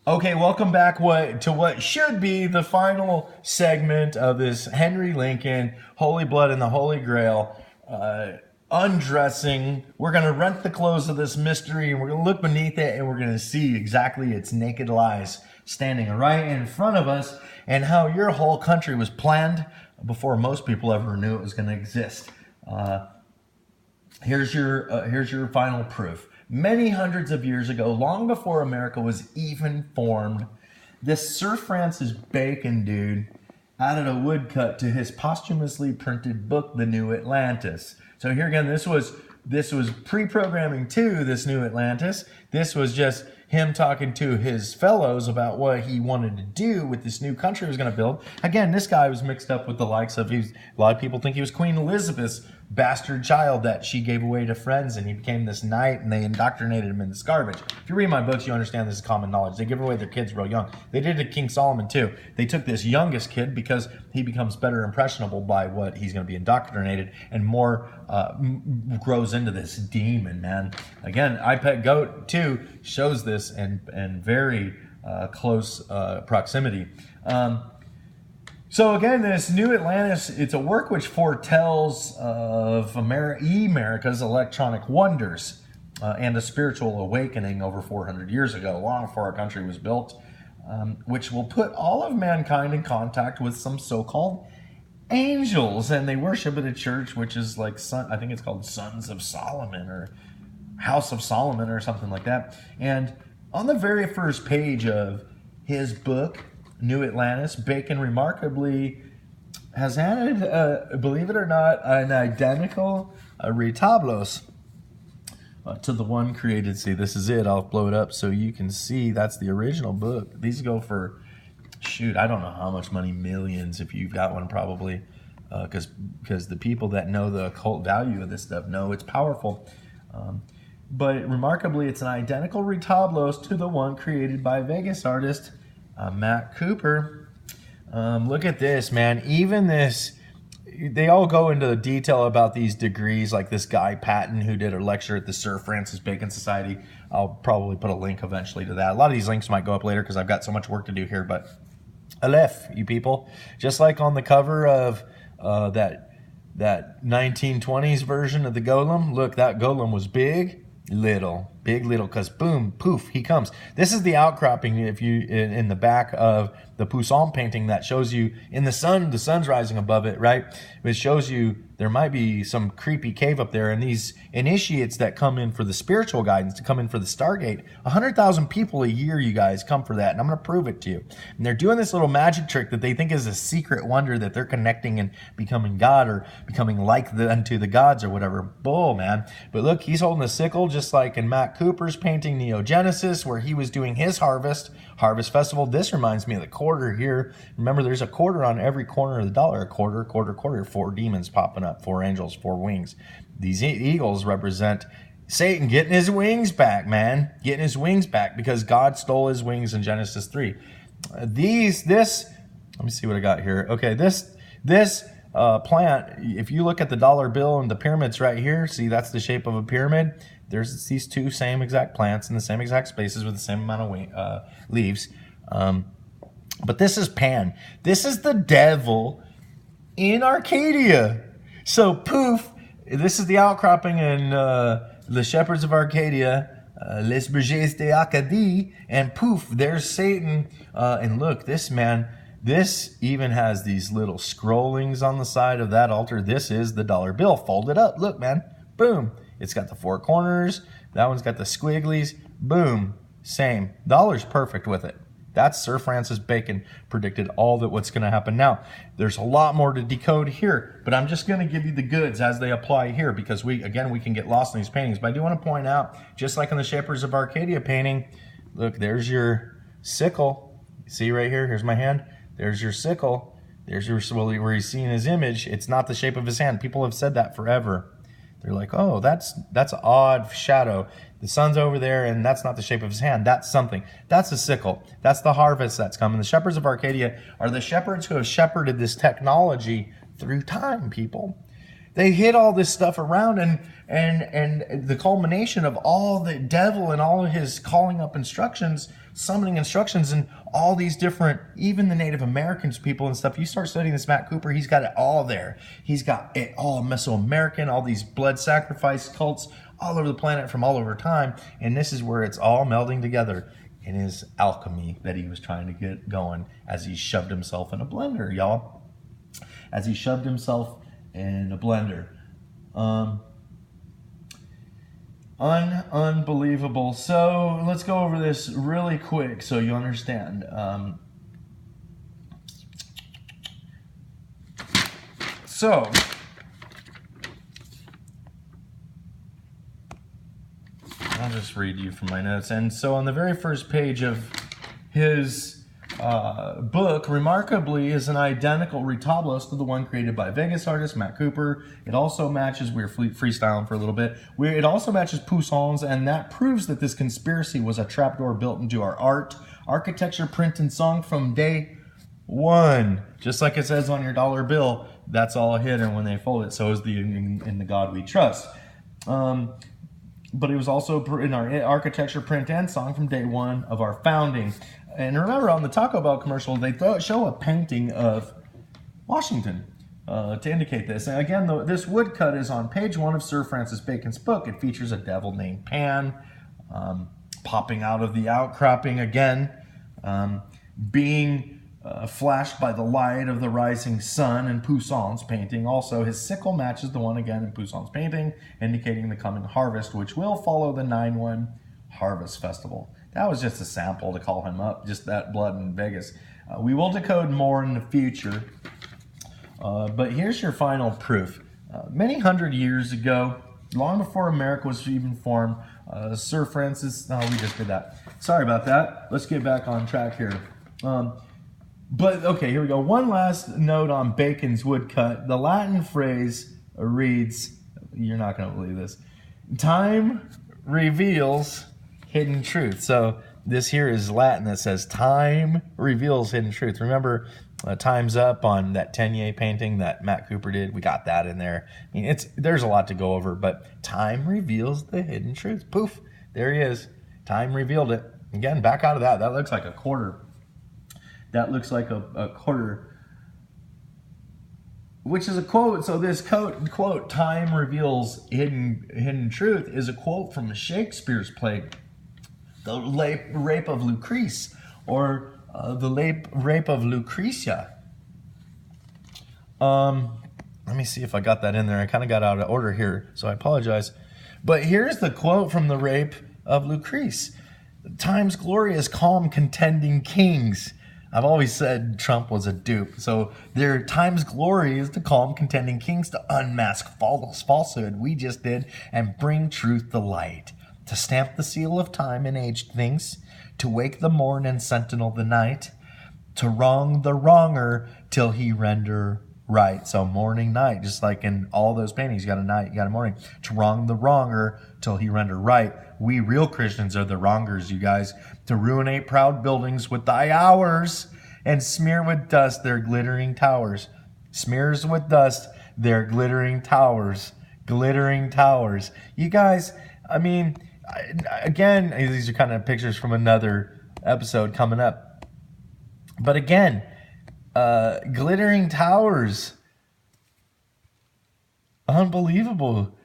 Okay, welcome back to what should be the final segment of this Henry Lincoln, Holy Blood and the Holy Grail, undressing. We're going to rent the clothes of this mystery, and we're going to look beneath it, and we're going to see exactly its naked lies standing right in front of us, and how your whole country was planned before most people ever knew it was going to exist. Here's your final proof. Many hundreds of years ago, long before America was even formed, this Sir Francis Bacon dude added a woodcut to his posthumously printed book, The New Atlantis. So here again, this was pre-programming to this New Atlantis. This was just him talking to his fellows about what he wanted to do with this new country he was going to build. Again, this guy was mixed up with the likes of, a lot of people think he was Queen Elizabeth's bastard child that she gave away to friends, and he became this knight, and they indoctrinated him in this garbage. If you read my books, you understand this is common knowledge. They give away their kids real young. They did it to King Solomon too. They took this youngest kid because he becomes better impressionable by what he's going to be indoctrinated, and more grows into this demon, man. Again, I Pet Goat too shows this in very close proximity. So again, this New Atlantis, it's a work which foretells of America's electronic wonders and a spiritual awakening over 400 years ago, long before our country was built, which will put all of mankind in contact with some so-called angels. And they worship at a church which is like, I think it's called Sons of Solomon or House of Solomon or something like that. And on the very first page of his book, New Atlantis, Bacon remarkably has added, believe it or not, an identical retablos to the one created. See, this is it. I'll blow it up so you can see that's the original book. These go for, shoot, I don't know how much money, millions if you've got one probably, because the people that know the occult value of this stuff know it's powerful. But remarkably, it's an identical retablos to the one created by Vegas artist mattcouper. Look at this, man. Even this, they all go into the detail about these degrees, like this guy Patton who did a lecture at the Sir Francis Bacon Society. I'll probably put a link eventually to that. A lot of these links might go up later because I've got so much work to do here, but Aleph, you people. Just like on the cover of that 1920s version of the golem. Look, that golem was big, little, big, little, because boom, poof, he comes. This is the outcropping if you in the back of the Poussin painting that shows you in the sun's rising above it, right? It shows you there might be some creepy cave up there, and these initiates that come in for the spiritual guidance, to come in for the Stargate, 100,000 people a year, you guys, come for that, and I'm going to prove it to you. And they're doing this little magic trick that they think is a secret wonder that they're connecting and becoming God or becoming like unto the gods or whatever. Bull, man. But look, he's holding a sickle just like in mattcouper's painting Neogenesis, where he was doing his harvest festival. This reminds me of the quarter here. Remember, there's a quarter on every corner of the dollar. A quarter, 4 demons popping up, 4 angels, 4 wings. These eagles represent Satan getting his wings back, man. Getting his wings back because God stole his wings in Genesis 3. Let me see what I got here. Okay, this plant, if you look at the dollar bill and the pyramids right here, see that's the shape of a pyramid. There's these two same exact plants in the same exact spaces with the same amount of leaves. But this is Pan. This is the devil in Arcadia. So poof, this is the outcropping in the shepherds of Arcadia, les bergers d'Arcadie, and poof, there's Satan. And look, this man, this even has these little scrollings on the side of that altar. This is the dollar bill folded up. Look, man, boom. It's got the 4 corners. That one's got the squigglies. Boom, same. Dollar's perfect with it. That's Sir Francis Bacon predicted all that what's going to happen. Now, there's a lot more to decode here, but I'm just going to give you the goods as they apply here because we can get lost in these paintings. But I do want to point out, just like in the Shepherds of Arcadia painting, look, there's your sickle. See right here? Here's my hand. There's your sickle. There's your, where he's seeing his image. It's not the shape of his hand. People have said that forever. They're like, oh, that's an odd shadow. The sun's over there, and that's not the shape of his hand. That's something. That's a sickle. That's the harvest that's coming. The shepherds of Arcadia are the shepherds who have shepherded this technology through time, people. They hid all this stuff around, and the culmination of all the devil and all of his calling up instructions summoning instructions and all these different, even the Native Americans people and stuff. You start studying this Matt Cooper, he's got it all there. He's got it all Mesoamerican, all these blood sacrifice cults all over the planet from all over time. And this is where it's all melding together in his alchemy that he was trying to get going as he shoved himself in a blender, y'all. As he shoved himself in a blender. Unbelievable. So let's go over this really quick so you understand. So I'll just read you from my notes. And so on the very first page of his book, remarkably, is an identical retablos to the one created by Vegas artist Matt Cooper. It also matches, we were freestyling for a little bit, it also matches Poussin's, and that proves that this conspiracy was a trapdoor built into our art, architecture, print, and song from day one. Just like it says on your dollar bill, that's all hidden when they fold it. So is the in the God we trust. But it was also in our architecture, print, and song from day one of our founding. And remember, on the Taco Bell commercial, they show a painting of Washington to indicate this. And again, this woodcut is on page 1 of Sir Francis Bacon's book. It features a devil named Pan popping out of the outcropping again, being flashed by the light of the rising sun in Poussin's painting. Also, his sickle matches the one again in Poussin's painting, indicating the coming harvest, which will follow the 9/1 Harvest Festival. That was just a sample to call him up, just that blood in Vegas. We will decode more in the future, but here's your final proof. Many hundred years ago, long before America was even formed, Sir Francis, we just did that. Sorry about that. Let's get back on track here. But okay, here we go. One last note on Bacon's woodcut. The Latin phrase reads, you're not going to believe this, time reveals hidden truth. So this here is Latin that says time reveals hidden truth. Remember, Time's Up on that Tenier painting that Matt Cooper did? We got that in there. I mean, there's a lot to go over, but time reveals the hidden truth. Poof, there he is. Time revealed it. Again, back out of that. That looks like a quarter. That looks like a quarter, which is a quote. So this quote, time reveals hidden truth, is a quote from Shakespeare's play, The Rape of Lucrece, or The Rape of Lucretia. Let me see if I got that in there. I kind of got out of order here, so I apologize. But here's the quote from The Rape of Lucrece. Time's glory is calm contending kings. I've always said Trump was a dupe. So their time's glory is to calm contending kings, to unmask falsehood, we just did, and bring truth to light, to stamp the seal of time in aged things, to wake the morn and sentinel the night, to wrong the wronger till he render right. So morning, night, just like in all those paintings, you got a night, you got a morning. To wrong the wronger till he render right. We real Christians are the wrongers, you guys. To ruinate proud buildings with thy hours, and smear with dust their glittering towers. Smears with dust their glittering towers. Glittering towers. You guys, I mean, again, these are kind of pictures from another episode coming up. But again, glittering towers. Unbelievable.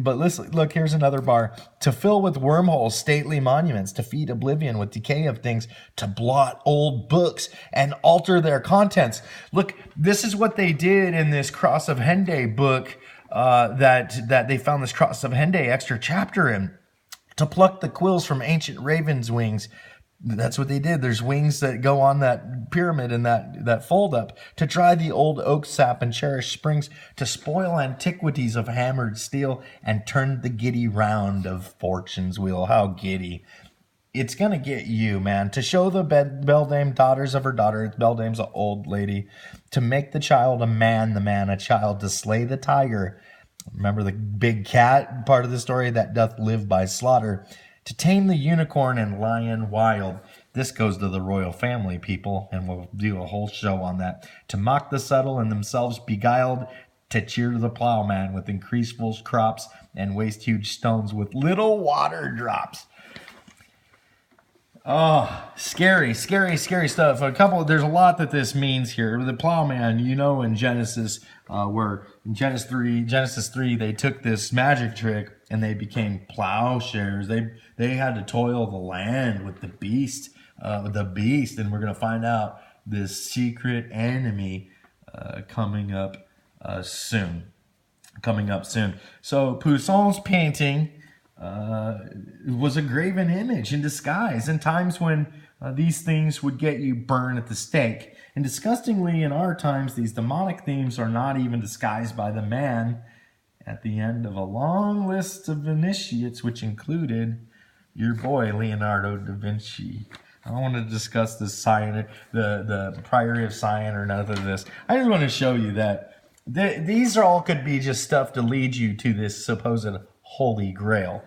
But listen, look, here's another bar. To fill with wormholes stately monuments, to feed oblivion with decay of things, to blot old books and alter their contents. Look, this is what they did in this Cross of Henday book that they found this Cross of Henday extra chapter in. To pluck the quills from ancient ravens' wings. That's what they did. There's wings that go on that pyramid and that fold up. To dry the old oak sap and cherish springs. To spoil antiquities of hammered steel and turn the giddy round of fortune's wheel. How giddy. It's going to get you, man. To show the beldame daughters of her daughter. Beldame's an old lady. To make the child a man, the man a child. To slay the tiger. Remember the big cat part of the story that doth live by slaughter. To tame the unicorn and lion wild. This goes to the royal family, people, and we'll do a whole show on that. To mock the subtle and themselves beguiled. To cheer the plowman with increased full crops and waste huge stones with little water drops. Oh, scary, scary, scary stuff. There's a lot that this means here. The plowman, in Genesis, where in Genesis 3, they took this magic trick and they became plowshares. They had to toil the land with the beast, and we're gonna find out this secret enemy coming up soon. So Poussin's painting was a graven image in disguise in times when these things would get you burned at the stake. And disgustingly, in our times, these demonic themes are not even disguised by the man at the end of a long list of initiates, which included your boy, Leonardo da Vinci. I don't want to discuss the Priory of Sion or none of this. I just want to show you that these all could be just stuff to lead you to this supposed Holy Grail.